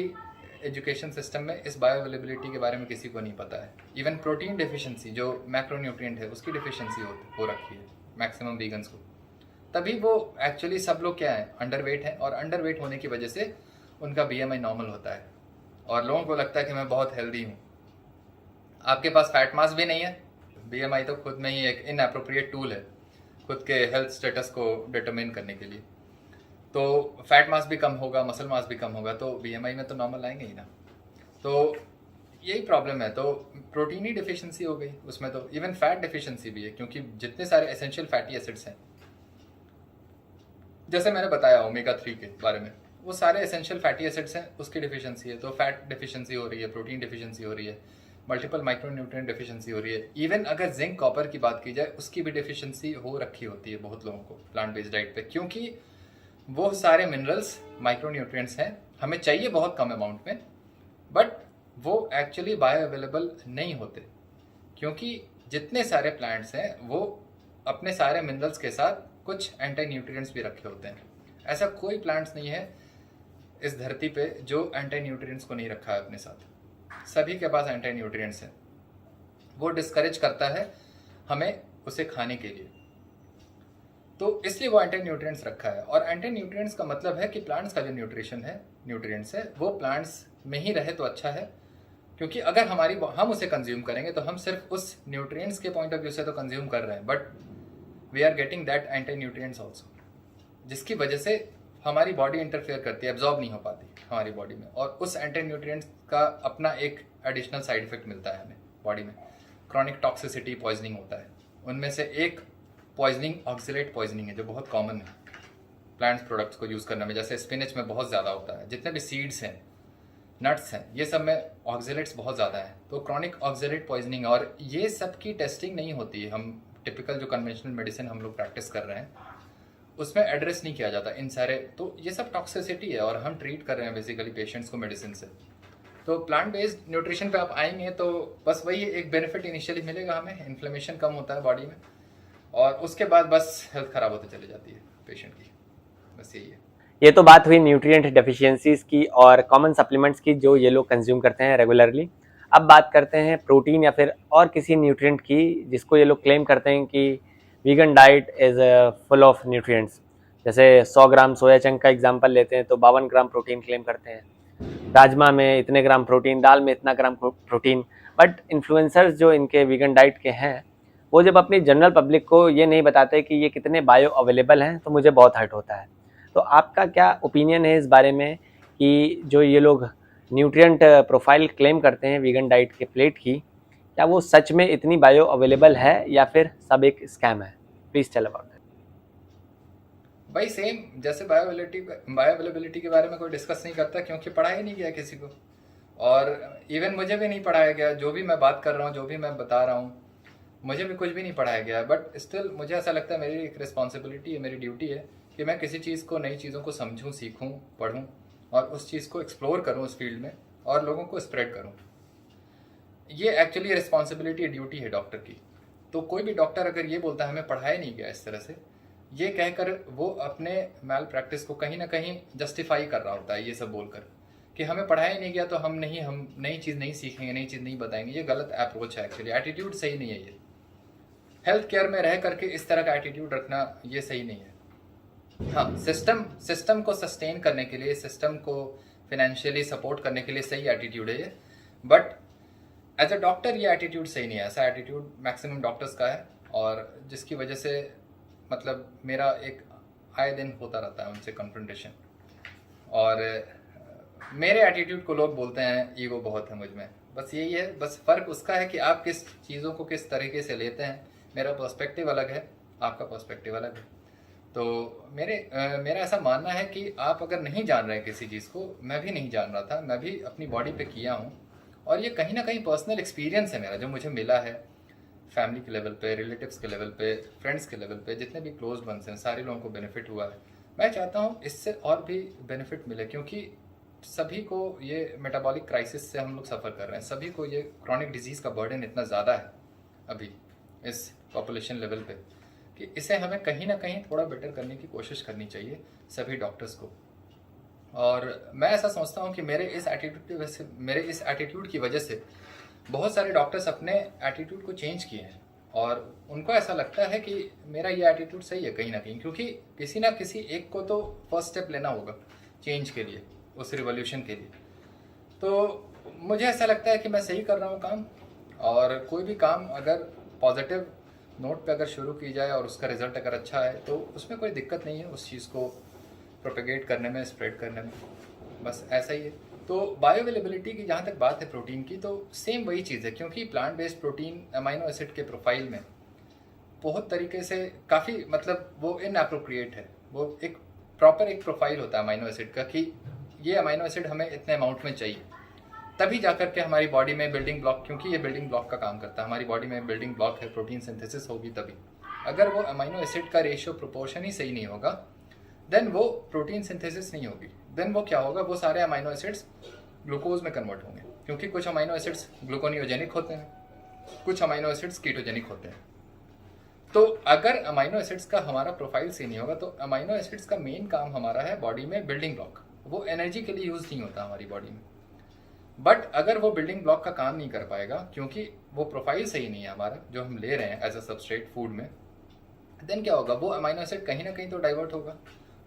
एजुकेशन सिस्टम में इस बायो अवेलेबिलिटी के बारे में किसी को नहीं पता है। इवन प्रोटीन डिफिशिएंसी जो मैक्रोन्यूट्रिएंट है उसकी डिफिशिएंसी हो रखी है मैक्सिमम वीगन्स को। तभी वो एक्चुअली सब लोग क्या है, अंडरवेट है, और अंडरवेट होने की वजह से उनका बीएमआई नॉर्मल होता है और लोगों को लगता है कि मैं बहुत हेल्दी हूँ। आपके पास फैट मास भी नहीं है, बीएमआई तो खुद में ही एक इनएप्रोप्रिएट टूल है खुद के हेल्थ स्टेटस को डिटरमिन करने के लिए। तो फैट मास भी कम होगा, मसल मास भी कम होगा, तो बीएमआई में तो नॉर्मल आएंगे ही ना। तो यही प्रॉब्लम है। तो प्रोटीन ही डिफिशिएंसी हो गई उसमें, तो इवन फैट डिफिशिएंसी भी है, क्योंकि जितने सारे एसेंशियल फैटी एसिड्स हैं, जैसे मैंने बताया ओमेगा 3 के बारे में, वो सारे एसेंशियल फैटी एसिड्स हैं, उसकी डिफिशिएंसी है। तो फैट डिफिशिएंसी हो रही है, प्रोटीन डिफिशिएंसी हो रही है, मल्टीपल माइक्रोन्यूट्रिएंट डिफिशिएंसी हो रही है। इवन अगर जिंक कॉपर की बात की जाए, उसकी भी डिफिशिएंसी हो रखी होती है बहुत लोगों को प्लांट बेस्ड डाइट पे, क्योंकि वो सारे मिनरल्स माइक्रोन्यूट्रिएंट्स हैं, हमें चाहिए बहुत कम अमाउंट में, बट वो एक्चुअली बायो अवेलेबल नहीं होते, क्योंकि जितने सारे प्लांट्स हैं वो अपने सारे मिनरल्स के साथ कुछ एंटी न्यूट्रिएंट्स भी रखे होते हैं। ऐसा कोई प्लांट्स नहीं है इस धरती पे जो एंटी न्यूट्रिएंट्स को नहीं रखा है अपने साथ। सभी के पास एंटी न्यूट्रिएंट्स हैं। वो डिस्करेज करता है हमें उसे खाने के लिए, तो इसलिए वो एंटी न्यूट्रिएंट्स रखा है। और एंटी न्यूट्रिएंट्स का मतलब है कि प्लांट्स का जो न्यूट्रिशन है, न्यूट्रिएंट्स है, वो प्लांट्स में ही रहे तो अच्छा है, क्योंकि अगर हम उसे कंज्यूम करेंगे तो हम सिर्फ उस न्यूट्रिएंट्स के पॉइंट ऑफ व्यू से तो कंज्यूम कर रहे हैं, but we are getting that anti nutrients also, जिसकी वजह से हमारी बॉडी इंटरफेयर करती है, एब्जॉर्ब नहीं हो पाती हमारी बॉडी में, और उस एंटी न्यूट्रिएंट्स का अपना एक एडिशनल साइड इफेक्ट मिलता है हमें बॉडी में। क्रॉनिक टॉक्सिसिटी पॉइजनिंग होता है। उनमें से एक पॉइजनिंग ऑक्सिलेट पॉइजनिंग है, जो बहुत कॉमन है प्लांट्स प्रोडक्ट्स को यूज़ करने में। जैसे स्पिनच में बहुत ज़्यादा होता है, जितने भी सीड्स हैं, नट्स हैं, ये सब में ऑक्सिलेट्स बहुत ज़्यादा है, तो क्रॉनिक ऑक्सिलेट पॉइजनिंग। और ये सब की टेस्टिंग नहीं होती है। हम टिपिकल जो कन्वेंशनल मेडिसिन हम लोग प्रैक्टिस कर रहे हैं उसमें एड्रेस नहीं किया जाता इन सारे, तो ये सब टॉक्सिसिटी है और हम ट्रीट कर रहे हैं बेसिकली पेशेंट्स को मेडिसिन से। तो प्लांट बेस्ड न्यूट्रिशन पे आप आएंगे तो बस वही एक बेनिफिट इनिशियली मिलेगा हमें, इन्फ्लेमेशन कम होता है बॉडी में, और उसके बाद बस हेल्थ खराब होती चली जाती है पेशेंट की। बस यही है। ये तो बात हुई न्यूट्रिएंट डेफिशिएंसीज की और कॉमन सप्लीमेंट्स की जो ये लोग कंज्यूम करते हैं रेगुलरली। अब बात करते हैं प्रोटीन या फिर और किसी न्यूट्रिएंट की जिसको ये लोग क्लेम करते हैं कि vegan diet is full of nutrients. जैसे 100 ग्राम सोया चंक का एग्जांपल लेते हैं तो 52 ग्राम प्रोटीन क्लेम करते हैं, राजमा में इतने ग्राम प्रोटीन, दाल में इतना ग्राम प्रोटीन। बट इन्फ्लुएंसर्स जो इनके वीगन डाइट के हैं वो जब अपनी जनरल पब्लिक को ये नहीं बताते कि ये कितने बायो अवेलेबल हैं तो मुझे बहुत हर्ट होता है। तो आपका क्या ओपिनियन है इस बारे में कि जो ये लोग न्यूट्रिएंट प्रोफाइल क्लेम करते हैं वीगन डाइट के प्लेट की, क्या वो सच में इतनी बायो अवेलेबल है या फिर सब एक स्कैम है? Please tell about that. भाई सेम जैसे बायोअवेलेबिलिटी के बारे में कोई डिस्कस नहीं करता, क्योंकि पढ़ाया ही नहीं गया किसी को, और इवन मुझे भी नहीं पढ़ाया गया। जो भी मैं बात कर रहा हूँ, जो भी मैं बता रहा हूँ, मुझे भी कुछ भी नहीं पढ़ाया गया। बट स्टिल मुझे ऐसा लगता है मेरी एक रिस्पॉन्सिबिलिटी है, मेरी ड्यूटी है कि मैं किसी चीज़ को, नई चीज़ों को समझूं, सीखूं, पढ़ूं और उस चीज़ को एक्सप्लोर करूं उस फील्ड में और लोगों को स्प्रेड करूं। ये एक्चुअली रिस्पॉन्सिबिलिटी, ड्यूटी है डॉक्टर की। तो कोई भी डॉक्टर अगर ये बोलता है हमें पढ़ाया नहीं गया इस तरह से, ये कहकर वो अपने मैल प्रैक्टिस को कहीं ना कहीं जस्टिफाई कर रहा होता है, ये सब बोलकर कि हमें पढ़ाया नहीं गया तो हम नई चीज़ नहीं सीखेंगे, नई चीज़ नहीं बताएंगे। ये गलत अप्रोच है एक्चुअली, एटीट्यूड सही नहीं है ये। हेल्थ केयर में रह करके इस तरह का एटीट्यूड रखना ये सही नहीं है। हाँ, सिस्टम को सस्टेन करने के लिए, सिस्टम को फिनेंशियली सपोर्ट करने के लिए सही एटीट्यूड है ये, बट एज अ डॉक्टर ये एटीट्यूड सही नहीं है। ऐसा एटीट्यूड मैक्सिमम डॉक्टर्स का है, और जिसकी वजह से मतलब मेरा एक आए दिन होता रहता है उनसे कन्फ्रंटेशन। और मेरे एटीट्यूड को लोग बोलते हैं ईगो बहुत है मुझ में, बस यही है। बस फ़र्क उसका है कि आप किस चीज़ों को किस तरीके से लेते हैं। मेरा पर्सपेक्टिव अलग है, आपका पर्सपेक्टिव अलग है। तो मेरा ऐसा मानना है कि आप अगर नहीं जान रहे हैं किसी चीज़ को, मैं भी नहीं जान रहा था, मैं भी अपनी बॉडी पे किया हूँ, और ये कहीं ना कहीं पर्सनल एक्सपीरियंस है मेरा जो मुझे मिला है। फैमिली के लेवल पे, रिलेटिव्स के लेवल पे, फ्रेंड्स के लेवल पे, जितने भी क्लोज वंस हैं सारे लोगों को बेनिफिट हुआ है। मैं चाहता हूँ इससे और भी बेनिफिट मिले, क्योंकि सभी को ये मेटाबॉलिक क्राइसिस से हम लोग सफ़र कर रहे हैं, सभी को ये क्रॉनिक डिजीज़ का बर्डन इतना ज़्यादा है अभी इस पॉपुलेशन लेवल पे, कि इसे हमें कहीं ना कहीं थोड़ा बेटर करने की कोशिश करनी चाहिए सभी डॉक्टर्स को। और मैं ऐसा समझता हूँ कि मेरे इस एटीट्यूड की वजह से बहुत सारे डॉक्टर्स अपने एटीट्यूड को चेंज किए हैं, और उनको ऐसा लगता है कि मेरा ये एटीट्यूड सही है कहीं ना कहीं, क्योंकि किसी ना किसी एक को तो फर्स्ट स्टेप लेना होगा चेंज के लिए, उस रिवॉल्यूशन के लिए। तो मुझे ऐसा लगता है कि मैं सही कर रहा हूँ काम, और कोई भी काम अगर पॉजिटिव नोट पे अगर शुरू की जाए और उसका रिजल्ट अगर अच्छा है तो उसमें कोई दिक्कत नहीं है उस चीज़ को प्रोपेगेट करने में, स्प्रेड करने में, बस ऐसा ही है। तो बायोअवेलेबिलिटी की जहाँ तक बात है प्रोटीन की, तो सेम वही चीज़ है, क्योंकि plant based protein amino acid के प्रोफाइल में बहुत तरीके से काफ़ी मतलब वो इनएप्रोप्रिएट है। वो एक प्रॉपर एक प्रोफाइल होता है अमाइनो एसिड का कि ये अमाइनो एसिड हमें इतने अमाउंट में चाहिए, तभी जाकर के हमारी बॉडी में बिल्डिंग ब्लॉक, क्योंकि ये बिल्डिंग ब्लॉक का काम करता है, हमारी बॉडी में बिल्डिंग ब्लॉक है, प्रोटीन सिंथेसिस होगी तभी। अगर वो अमाइनो एसिड का रेशियो प्रोपोर्शन ही सही नहीं होगा, देन वो प्रोटीन सिंथेसिस नहीं होगी। देन वो क्या होगा, वो सारे अमाइनो एसिड्स ग्लूकोज में कन्वर्ट होंगे, क्योंकि कुछ अमाइनो एसिड्स ग्लूकोनियोजेनिक होते हैं, कुछ अमाइनो एसिड्स कीटोजेनिक होते हैं। तो अगर अमाइनो एसिड्स का हमारा प्रोफाइल सही नहीं होगा, तो अमाइनो एसिड्स का मेन काम हमारा है बॉडी में बिल्डिंग ब्लॉक, वो एनर्जी के लिए यूज नहीं होता हमारी बॉडी में। बट अगर वो बिल्डिंग ब्लॉक का काम नहीं कर पाएगा, क्योंकि वो प्रोफाइल सही नहीं है हमारा जो हम ले रहे हैं एज अ सबस्ट्रेट फूड में, देन क्या होगा, वो अमाइनो एसिड कहीं ना कहीं तो डाइवर्ट होगा,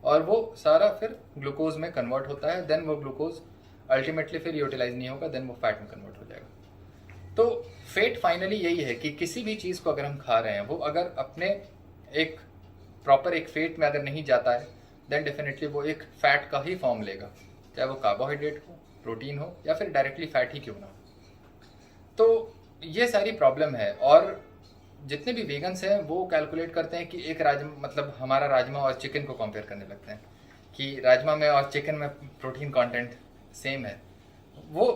और वो सारा फिर ग्लूकोज में कन्वर्ट होता है। देन वो ग्लूकोज अल्टीमेटली फिर यूटिलाइज नहीं होगा, देन वो फैट में कन्वर्ट हो जाएगा। तो फेट फाइनली यही है कि किसी भी चीज़ को अगर हम खा रहे हैं, वो अगर अपने एक प्रॉपर एक फेट में अगर नहीं जाता है, देन डेफिनेटली वो एक फैट का ही फॉर्म लेगा, चाहे वो कार्बोहाइड्रेट हो, प्रोटीन हो, या फिर डायरेक्टली फैट ही क्यों ना हो। तो ये सारी प्रॉब्लम है। और जितने भी वीगन्स हैं वो कैलकुलेट करते हैं कि एक मतलब हमारा राजमा और चिकन को कंपेयर करने लगते हैं कि राजमा में और चिकन में प्रोटीन कंटेंट सेम है। वो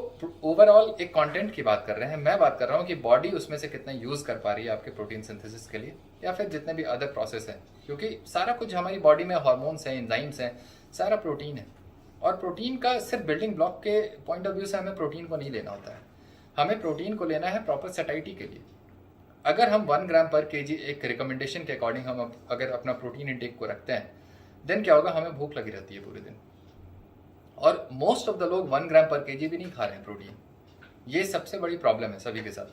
ओवरऑल एक कंटेंट की बात कर रहे हैं, मैं बात कर रहा हूँ कि बॉडी उसमें से कितना यूज़ कर पा रही है आपके प्रोटीन सिंथेसिस के लिए, या फिर जितने भी अदर प्रोसेस हैं, क्योंकि सारा कुछ हमारी बॉडी में हार्मोन्स हैं, एंजाइम्स हैं, सारा प्रोटीन है। और प्रोटीन का सिर्फ बिल्डिंग ब्लॉक के पॉइंट ऑफ व्यू से हमें प्रोटीन को नहीं लेना होता है, हमें प्रोटीन को लेना है प्रॉपर सैटिस्फैक्शन के लिए। अगर हम 1 ग्राम पर केजी एक रिकमेंडेशन के अकॉर्डिंग हम अगर अपना प्रोटीन इंटेक को रखते हैं, देन क्या होगा, हमें भूख लगी रहती है पूरे दिन। और मोस्ट ऑफ द लोग 1 ग्राम पर केजी भी नहीं खा रहे हैं प्रोटीन, ये सबसे बड़ी प्रॉब्लम है सभी के साथ।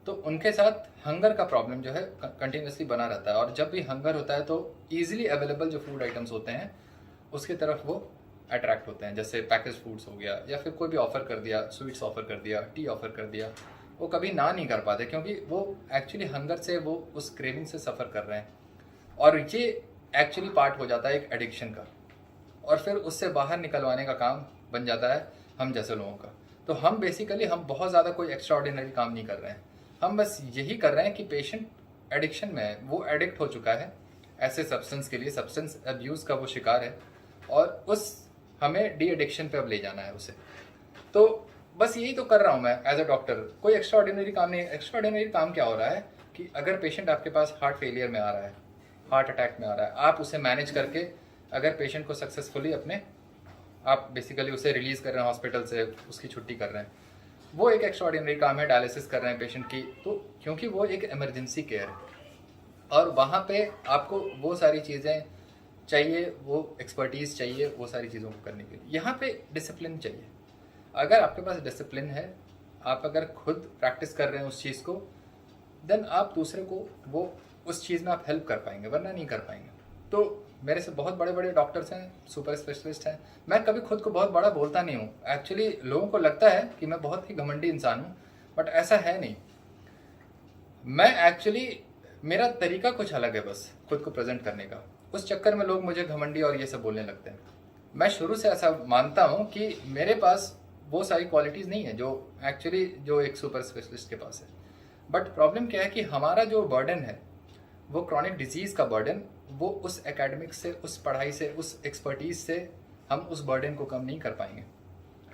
तो उनके साथ हंगर का प्रॉब्लम जो है कंटिन्यूसली बना रहता है, और जब भी हंगर होता है तो ईजिली अवेलेबल जो फूड आइटम्स होते हैं उसकी तरफ वो अट्रैक्ट होते हैं, जैसे पैकेज फूड्स हो गया, या फिर कोई भी ऑफर कर दिया, स्वीट्स ऑफर कर दिया, टी ऑफर कर दिया, वो कभी ना नहीं कर पाते, क्योंकि वो एक्चुअली हंगर से वो उस क्रेविंग से सफ़र कर रहे हैं। और ये एक्चुअली पार्ट हो जाता है एक एडिक्शन का, और फिर उससे बाहर निकलवाने का काम बन जाता है हम जैसे लोगों का। तो हम बेसिकली हम बहुत ज़्यादा कोई एक्स्ट्रा ऑर्डिनरी काम नहीं कर रहे हैं, हम बस यही कर रहे हैं कि पेशेंट एडिक्शन में है, वो एडिक्ट हो चुका है ऐसे सब्सटेंस के लिए, सब्सटेंस अब्यूज़ का वो शिकार है, और उस हमें डी एडिक्शन पे अब ले जाना है उसे। तो बस यही तो कर रहा हूँ मैं एज अ डॉक्टर, कोई एक्स्ट्रा ऑर्डिनरी काम नहीं। एक्स्ट्रा ऑर्डिनरी काम क्या हो रहा है कि अगर पेशेंट आपके पास हार्ट फेलियर में आ रहा है, हार्ट अटैक में आ रहा है, आप उसे मैनेज करके अगर पेशेंट को सक्सेसफुली अपने आप बेसिकली उसे रिलीज़ कर रहे हैं हॉस्पिटल से, उसकी छुट्टी कर रहे हैं, वो एक एक्स्ट्रा ऑर्डिनरी काम है। डायलिसिस कर रहे हैं पेशेंट की, तो क्योंकि वो एक इमरजेंसी केयर है, और वहाँ पे आपको वो सारी चीज़ें चाहिए, वो एक्सपर्टीज़ चाहिए वो सारी चीज़ों को करने के लिए। यहाँ पे डिसिप्लिन चाहिए। अगर आपके पास डिसिप्लिन है, आप अगर खुद प्रैक्टिस कर रहे हैं उस चीज़ को, देन आप दूसरे को वो उस चीज़ में आप हेल्प कर पाएंगे, वरना नहीं कर पाएंगे। तो मेरे से बहुत बड़े बड़े डॉक्टर्स हैं, सुपर स्पेशलिस्ट हैं, मैं कभी खुद को बहुत बड़ा बोलता नहीं हूँ। एक्चुअली लोगों को लगता है कि मैं बहुत ही घमंडी इंसान हूँ, बट ऐसा है नहीं। मैं एक्चुअली मेरा तरीका कुछ अलग है बस खुद को प्रेजेंट करने का, उस चक्कर में लोग मुझे घमंडी और ये सब बोलने लगते हैं। मैं शुरू से ऐसा मानता हूँ कि मेरे पास वो सारी क्वालिटीज़ नहीं है जो एक्चुअली जो एक सुपर स्पेशलिस्ट के पास है। बट प्रॉब्लम क्या है कि हमारा जो बर्डन है वो क्रॉनिक डिजीज़ का बर्डन, वो उस एकेडमिक्स से, उस पढ़ाई से, उस एक्सपर्टीज़ से हम उस बर्डन को कम नहीं कर पाएंगे।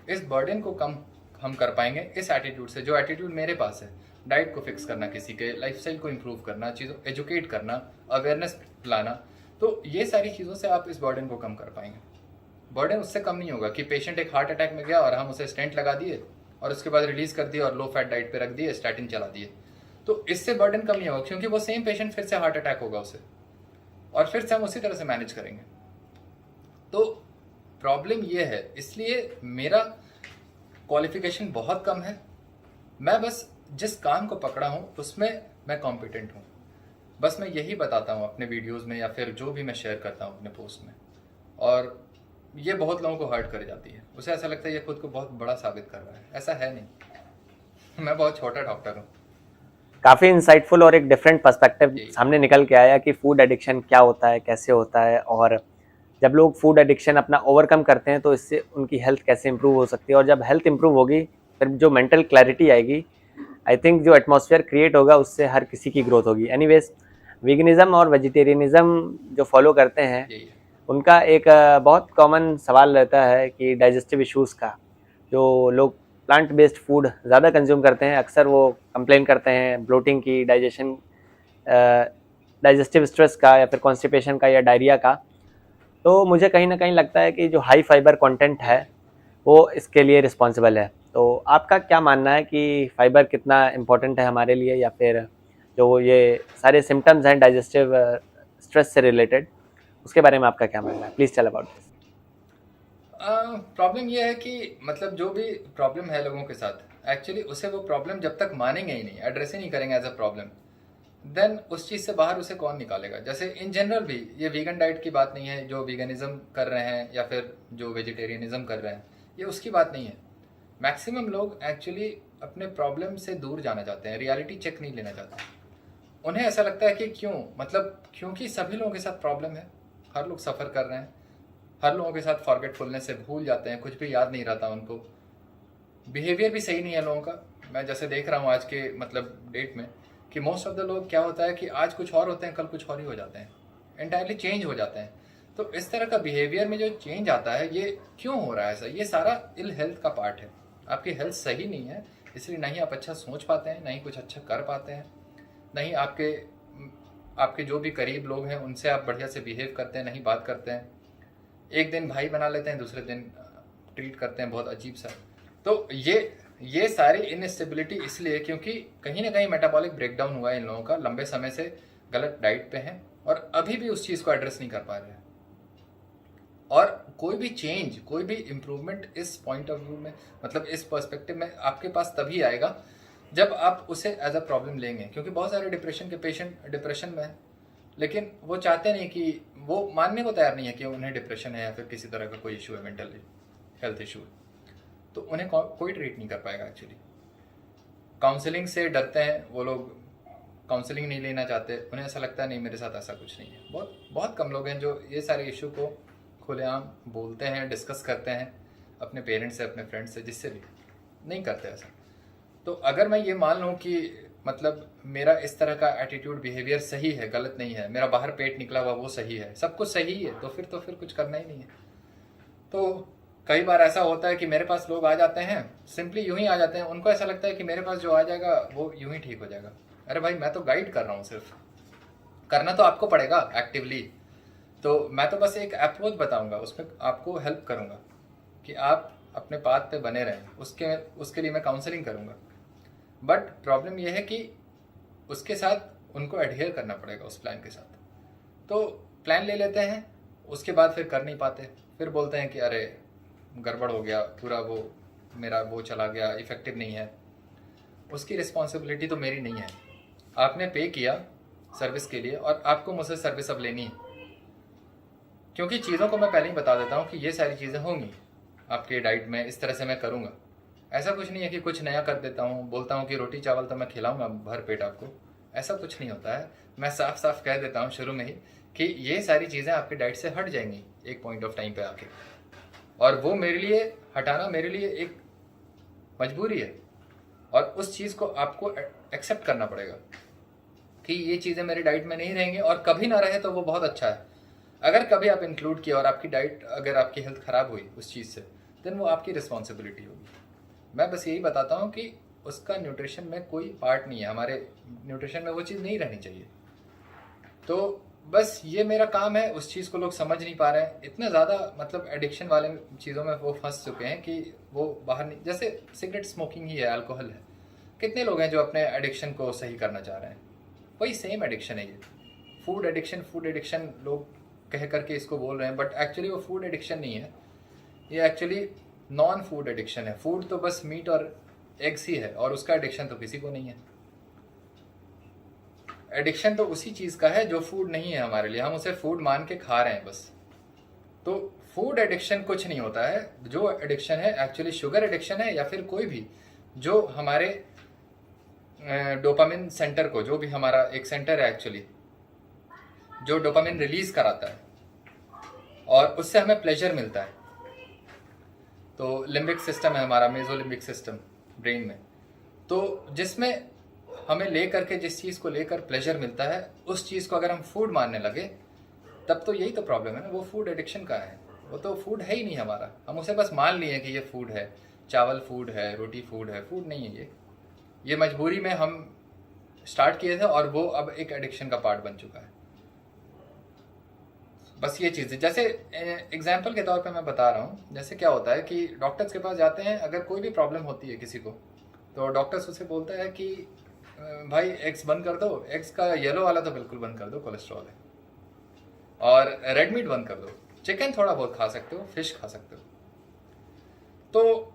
इस बर्डन को कम हम कर पाएंगे इस एटीट्यूड से, जो एटीट्यूड मेरे पास है। डाइट को फिक्स करना, किसी के लाइफस्टाइल को इम्प्रूव करना, चीज़ों एजुकेट करना, अवेयरनेस लाना, तो ये सारी चीज़ों से आप इस बर्डन को कम कर पाएंगे। बर्डन उससे कम नहीं होगा कि पेशेंट एक हार्ट अटैक में गया और हम उसे स्टेंट लगा दिए और उसके बाद रिलीज कर दिया और लो फैट डाइट पे रख दिए, स्टैटिन चला दिए, तो इससे बर्डन कम नहीं होगा, क्योंकि वो सेम पेशेंट फिर से हार्ट अटैक होगा उसे, और फिर से हम उसी तरह से मैनेज करेंगे। तो प्रॉब्लम ये है, इसलिए मेरा क्वालिफिकेशन बहुत कम है। मैं बस जिस काम को पकड़ा हूँ उसमें मैं कॉम्पिटेंट हूँ। बस मैं यही बताता हूँ अपने वीडियोस में या फिर जो भी मैं शेयर करता हूँ अपने पोस्ट में, और ये बहुत लोगों को हर्ट कर जाती है। उसे ऐसा लगता है ये खुद को बहुत बड़ा साबित कर रहा है, ऐसा है नहीं। मैं बहुत छोटा डॉक्टर हूँ। काफ़ी इंसाइटफुल और एक डिफरेंट पर्सपेक्टिव जी। सामने निकल के आया कि फूड एडिक्शन क्या होता है, कैसे होता है, और जब लोग फूड एडिक्शन अपना ओवरकम करते हैं तो इससे उनकी हेल्थ कैसे इंप्रूव हो सकती है, और जब हेल्थ इंप्रूव होगी फिर जो मेंटल क्लैरिटी आएगी, आई थिंक जो एटमॉस्फेयर क्रिएट होगा उससे हर किसी की ग्रोथ होगी। एनीवेज, वीगनिज्म और वेजिटेरियनिज्म जो फॉलो करते हैं यही है। उनका एक बहुत कॉमन सवाल रहता है कि डाइजेस्टिव इश्यूज़ का। जो लोग प्लांट बेस्ड फूड ज़्यादा कंज्यूम करते हैं अक्सर वो कंप्लेन करते हैं ब्लोटिंग की, डाइजेस्टिव स्ट्रेस का, या फिर कॉन्स्टिपेशन का, या डायरिया का। तो मुझे कहीं ना कहीं लगता है कि जो हाई फाइबर कंटेंट है वो इसके लिए रिस्पॉन्सिबल है। तो आपका क्या मानना है कि फाइबर कितना इम्पोर्टेंट है हमारे लिए, या फिर जो ये सारे सिम्टम्स हैं डाइजेस्टिव स्ट्रेस से रिलेटेड, उसके बारे में आपका क्या मानना है? Please tell about this. Problem ये है कि मतलब जो भी प्रॉब्लम है लोगों के साथ, एक्चुअली उसे वो प्रॉब्लम जब तक मानेंगे ही नहीं, एड्रेस ही नहीं करेंगे एज अ प्रॉब्लम, देन उस चीज़ से बाहर उसे कौन निकालेगा। जैसे इन जनरल भी ये वीगन डाइट की बात नहीं है, जो वीगनिज्म कर रहे हैं या फिर जो वेजिटेरियनिज्म कर रहे हैं, ये उसकी बात नहीं है। मैक्सिमम लोग एक्चुअली अपने प्रॉब्लम से दूर जाना चाहते हैं, रियलिटी चेक नहीं लेना चाहते। उन्हें ऐसा लगता है कि क्यों, मतलब क्योंकि सभी लोगों के साथ प्रॉब्लम है, हर लोग सफ़र कर रहे हैं, हर लोगों के साथ फॉरगेटफुलनेस से भूल जाते हैं, कुछ भी याद नहीं रहता उनको, बिहेवियर भी सही नहीं है लोगों का। मैं जैसे देख रहा हूँ आज के मतलब डेट में कि मोस्ट ऑफ द लोग क्या होता है कि आज कुछ और होते हैं, कल कुछ और ही हो जाते हैं, एंटायरली चेंज हो जाते हैं। तो इस तरह का बिहेवियर में जो चेंज आता है, ये क्यों हो रहा है ऐसा? ये सारा इल हेल्थ का पार्ट है। आपकी हेल्थ सही नहीं है, इसलिए नहीं आप अच्छा सोच पाते हैं, नहीं कुछ अच्छा कर पाते हैं, नहीं आपके जो भी करीब लोग हैं उनसे आप बढ़िया से बिहेव करते हैं, नहीं बात करते हैं, एक दिन भाई बना लेते हैं, दूसरे दिन ट्रीट करते हैं बहुत अजीब सा। तो ये सारी इनस्टेबिलिटी इसलिए क्योंकि कहीं ना कहीं मेटाबॉलिक ब्रेकडाउन हुआ है इन लोगों का, लंबे समय से गलत डाइट पे हैं और अभी भी उस चीज़ को एड्रेस नहीं कर पा रहे हैं। और कोई भी चेंज, कोई भी इम्प्रूवमेंट इस पॉइंट ऑफ व्यू में, मतलब इस पर्सपेक्टिव में आपके पास तभी आएगा जब आप उसे एज अ प्रॉब्लम लेंगे। क्योंकि बहुत सारे डिप्रेशन के पेशेंट डिप्रेशन में हैं, लेकिन वो चाहते नहीं कि, वो मानने को तैयार नहीं है कि उन्हें डिप्रेशन है या फिर किसी तरह का कोई इशू है, मेंटल हेल्थ इशू, तो उन्हें कोई ट्रीट नहीं कर पाएगा। एक्चुअली काउंसलिंग से डरते हैं वो लोग, काउंसलिंग नहीं लेना चाहते, उन्हें ऐसा लगता है नहीं मेरे साथ ऐसा कुछ नहीं है। बहुत बहुत कम लोग हैं जो ये सारे इशू को खुलेआम बोलते हैं, डिस्कस करते हैं अपने पेरेंट्स से, अपने फ्रेंड्स से, जिससे भी नहीं करते ऐसा। तो अगर मैं ये मान लूँ कि मतलब मेरा इस तरह का एटीट्यूड, बिहेवियर सही है, गलत नहीं है, मेरा बाहर पेट निकला हुआ वो सही है, सब कुछ सही है, तो फिर कुछ करना ही नहीं है। तो कई बार ऐसा होता है कि मेरे पास लोग आ जाते हैं, सिंपली यूं ही आ जाते हैं, उनको ऐसा लगता है कि मेरे पास जो आ जाएगा वो यूं ही ठीक हो जाएगा। अरे भाई, मैं तो गाइड कर रहा हूँ, सिर्फ करना तो आपको पड़ेगा एक्टिवली। तो मैं तो बस एक अप्रोच बताऊंगा, उसमें आपको हेल्प करूंगा कि आप अपने पाथ पे बने रहें, उसके लिए मैं काउंसलिंग करूंगा। बट प्रॉब्लम यह है कि उसके साथ उनको एडहेयर करना पड़ेगा उस प्लान के साथ। तो प्लान ले लेते हैं, उसके बाद फिर कर नहीं पाते, फिर बोलते हैं कि अरे गड़बड़ हो गया, पूरा वो मेरा वो चला गया, इफेक्टिव नहीं है। उसकी रिस्पॉन्सिबिलिटी तो मेरी नहीं है। आपने पे किया सर्विस के लिए और आपको मुझसे सर्विस अब लेनी है, क्योंकि चीज़ों को मैं पहले ही बता देता हूँ कि ये सारी चीज़ें होंगी आपके डाइट में, इस तरह से मैं करूँगा। ऐसा कुछ नहीं है कि कुछ नया कर देता हूँ, बोलता हूँ कि रोटी चावल तो मैं खिलाऊंगा भर पेट आपको, ऐसा कुछ नहीं होता है। मैं साफ साफ कह देता हूँ शुरू में ही कि ये सारी चीज़ें आपके डाइट से हट जाएंगी एक पॉइंट ऑफ टाइम पे आके। और वो मेरे लिए हटाना मेरे लिए एक मजबूरी है, और उस चीज़ को आपको एक्सेप्ट करना पड़ेगा कि ये चीज़ें मेरी डाइट में नहीं रहेंगी, और कभी ना रहे तो वो बहुत अच्छा है। अगर कभी आप इंक्लूड किया और आपकी डाइट, अगर आपकी हेल्थ ख़राब हुई उस चीज़ से, देन वो आपकी रिस्पॉन्सिबिलिटी होगी। मैं बस यही बताता हूँ कि उसका न्यूट्रिशन में कोई पार्ट नहीं है, हमारे न्यूट्रिशन में वो चीज़ नहीं रहनी चाहिए। तो बस ये मेरा काम है, उस चीज़ को लोग समझ नहीं पा रहे हैं। इतना ज़्यादा मतलब एडिक्शन वाले चीज़ों में वो फंस चुके हैं कि वो बाहर नहीं, जैसे सिगरेट स्मोकिंग ही है, अल्कोहल है। कितने लोग हैं जो अपने एडिक्शन को सही करना चाह रहे हैं? वही सेम एडिक्शन है ये। फूड एडिक्शन लोग कह करके इसको बोल रहे हैं, बट एक्चुअली वो फूड एडिक्शन नहीं है, ये एक्चुअली नॉन फूड एडिक्शन है। फूड तो बस मीट और एग्स ही है, और उसका एडिक्शन तो किसी को नहीं है। एडिक्शन तो उसी चीज़ का है जो फूड नहीं है हमारे लिए, हम उसे फूड मान के खा रहे हैं बस। तो फूड एडिक्शन कुछ नहीं होता है। जो एडिक्शन है एक्चुअली शुगर एडिक्शन है, या फिर कोई भी जो हमारे डोपामिन सेंटर को, जो भी हमारा एक सेंटर है एक्चुअली जो डोपामिन रिलीज कराता है और उससे हमें प्लेजर मिलता है। तो लिम्बिक सिस्टम है हमारा, मेसोलिम्बिक सिस्टम ब्रेन में, तो जिसमें हमें ले करके जिस चीज़ को लेकर प्लेजर मिलता है, उस चीज़ को अगर हम फूड मानने लगे, तब तो यही तो प्रॉब्लम है ना। वो फूड एडिक्शन का है, वो तो फूड है ही नहीं हमारा। हम उसे बस मान लिए कि ये फूड है, चावल फूड है, रोटी फूड है, फूड नहीं है ये मजबूरी में हम स्टार्ट किए थे, और वो अब एक एडिक्शन का पार्ट बन चुका है। बस ये चीज़ है। जैसे एग्जाम्पल के तौर पे मैं बता रहा हूँ, जैसे क्या होता है कि डॉक्टर्स के पास जाते हैं, अगर कोई भी प्रॉब्लम होती है किसी को, तो डॉक्टर्स उसे बोलता है कि भाई एग्स बंद कर दो, एग्स का येलो वाला तो बिल्कुल बंद कर दो, कोलेस्ट्रॉल है, और रेड मीट बंद कर दो, चिकन थोड़ा बहुत खा सकते हो, फिश खा सकते हो। तो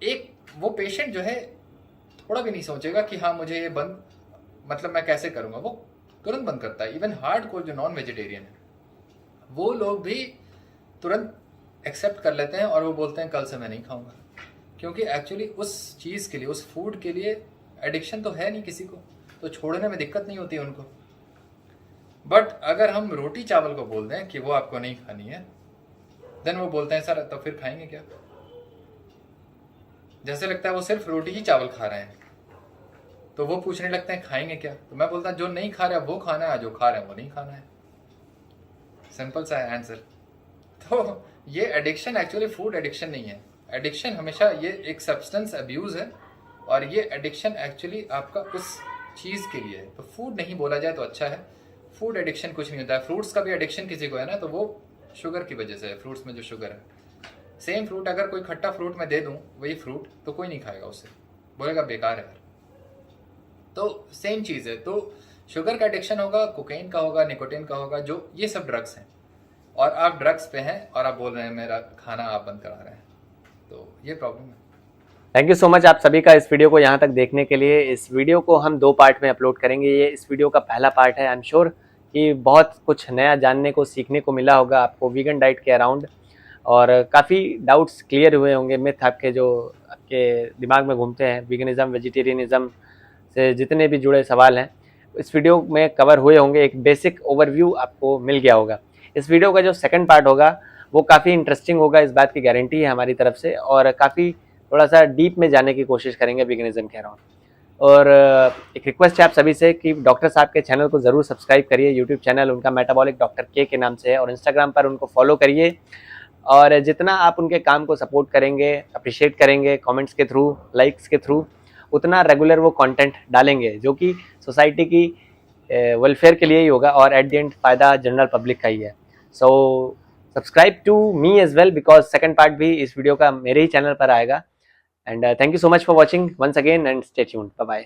एक वो पेशेंट जो है थोड़ा भी नहीं सोचेगा कि हाँ मुझे ये बंद, मतलब मैं कैसे करूँगा, वो तुरंत बंद करता है। इवन हार्ड कोर जो नॉन वेजिटेरियन है, वो लोग भी तुरंत एक्सेप्ट कर लेते हैं, और वो बोलते हैं कल से मैं नहीं खाऊंगा, क्योंकि एक्चुअली उस चीज़ के लिए, उस फूड के लिए एडिक्शन तो है नहीं किसी को, तो छोड़ने में दिक्कत नहीं होती है उनको। बट अगर हम रोटी चावल को बोल दें कि वो आपको नहीं खानी है, देन वो बोलते हैं सर तो फिर खाएंगे क्या। जैसे लगता है वो सिर्फ रोटी ही चावल खा रहे हैं, तो वो पूछने लगते हैं खाएंगे क्या। तो मैं बोलता हूँ जो नहीं खा रहा है वो खाना है, जो खा रहे हैं वो नहीं खाना है। सिंपल सा है आंसर। तो ये एडिक्शन एक्चुअली फूड एडिक्शन नहीं है। एडिक्शन हमेशा ये एक सब्सटेंस अब्यूज़ है, और ये एडिक्शन एक्चुअली आपका उस चीज़ के लिए है। तो फूड नहीं बोला जाए तो अच्छा है। फूड एडिक्शन कुछ नहीं होता है। फ्रूट्स का भी एडिक्शन किसी को है ना, तो वो शुगर की वजह से है। फ्रूट्स में जो शुगर है, सेम फ्रूट अगर कोई खट्टा फ्रूट मैं दे दूँ वही फ्रूट, तो कोई नहीं खाएगा उससे, बोलेगा बेकार है यार। तो सेम चीज़ है। तो शुगर का एडिक्शन होगा, कोकेन का होगा, निकोटीन का होगा, जो ये सब ड्रग्स हैं, और आप ड्रग्स पे हैं और आप बोल रहे हैं मेरा खाना आप बंद करा रहे हैं, तो ये प्रॉब्लम है। थैंक यू सो मच आप सभी का इस वीडियो को यहाँ तक देखने के लिए। इस वीडियो को हम 2 पार्ट में अपलोड करेंगे। ये इस वीडियो का पहला पार्ट है। आई एम श्योर कि बहुत कुछ नया जानने को, सीखने को मिला होगा आपको वीगन डाइट के अराउंड, और काफ़ी डाउट्स क्लियर हुए होंगे, मिथ आपके जो आपके दिमाग में घूमते हैं वीगनिज़म, वेजिटेरियनिज़म से जितने भी जुड़े सवाल हैं, इस वीडियो में कवर हुए होंगे। एक बेसिक ओवरव्यू आपको मिल गया होगा। इस वीडियो का जो सेकंड पार्ट होगा वो काफ़ी इंटरेस्टिंग होगा, इस बात की गारंटी है हमारी तरफ से, और काफ़ी थोड़ा सा डीप में जाने की कोशिश करेंगे वीगनिज़म के अराउंड। और एक रिक्वेस्ट है आप सभी से कि डॉक्टर साहब के चैनल को ज़रूर सब्सक्राइब करिए। यूट्यूब चैनल उनका मेटाबॉलिक डॉक्टर के नाम से है, और इंस्टाग्राम पर उनको फॉलो करिए। और जितना आप उनके काम को सपोर्ट करेंगे, अप्रिशिएट करेंगे कमेंट्स के थ्रू, लाइक्स के थ्रू, उतना रेगुलर वो कंटेंट डालेंगे जो कि सोसाइटी की वेलफेयर के लिए ही होगा, और एट द एंड फ़ायदा जनरल पब्लिक का ही है। So subscribe to me as well, because second part भी इस वीडियो का मेरे ही चैनल पर आएगा। And thank you so much for watching once again, and stay tuned. Bye bye.